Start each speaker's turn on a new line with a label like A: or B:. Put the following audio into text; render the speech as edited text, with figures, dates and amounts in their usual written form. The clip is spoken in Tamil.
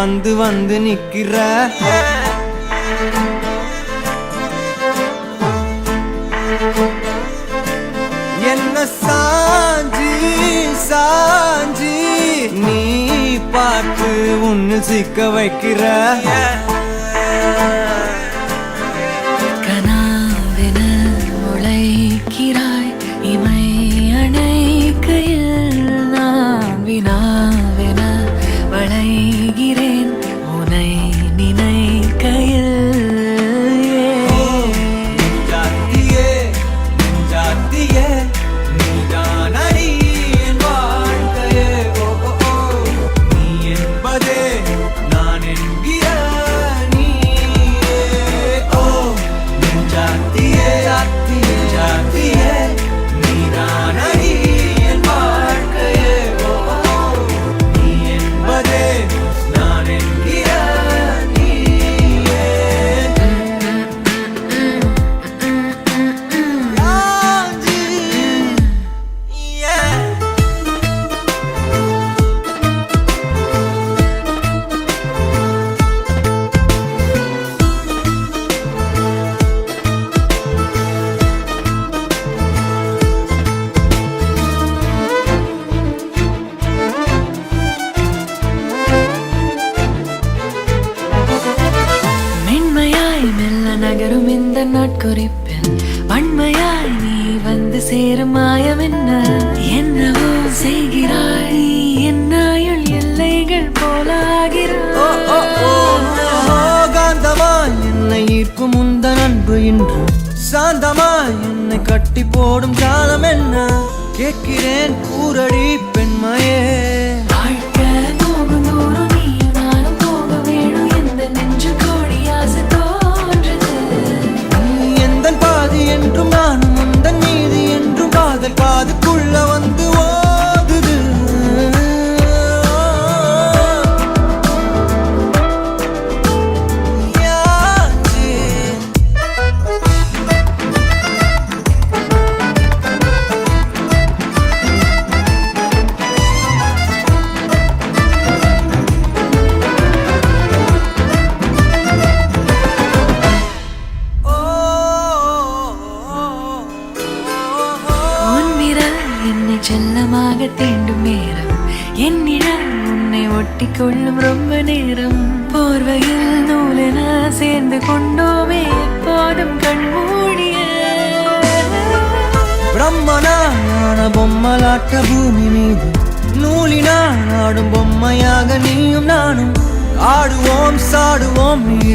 A: வந்து வந்து நிக்கிற என்ன சாஞ்சி சாஞ்சி நீ பார்த்து உன்னு சிக்க வைக்கிற
B: கனாவென முளைக்கிறாய் இமை அணைக்கையில் நான் வினாவென வளைகிறேன் உனை நினைக்கையில் நகரும் இந்த நாட்குறிப்பில் வன்மையாய் நீ வந்து சேரும் மாயம் என்னவோ செய்கிறாய் என்னாயுள் எல்லைகள் போலாகிறாய்
A: காந்தமாய் என்னை ஈர்க்கும் உந்தன் அன்பு இன்று சாந்தமாய் என்னை கட்டி போடும் ஜாலம் என்ன கேட்கிறேன் கூரடி பெண்மையே என்றும் நானும் முந்தன் மீது என்றும் காதல் பாதுக்குள்ள வந்து ஓதுது
B: செல்லமாக தீண்டும் நேரம் என்னிடம் உன்னை ஒட்டி கொள்ளும் ரொம்ப நேரம் போர்வையில் நூலென சேர்ந்து கொண்டோமே எப்போதும் கண்மூடிய
A: பிரம்மனான பொம்மலாட்ட பூமி மீது நூலினால் ஆடும் பொம்மையாக நீயும் நானும் ஆடுவோம் சாடுவோம் நீ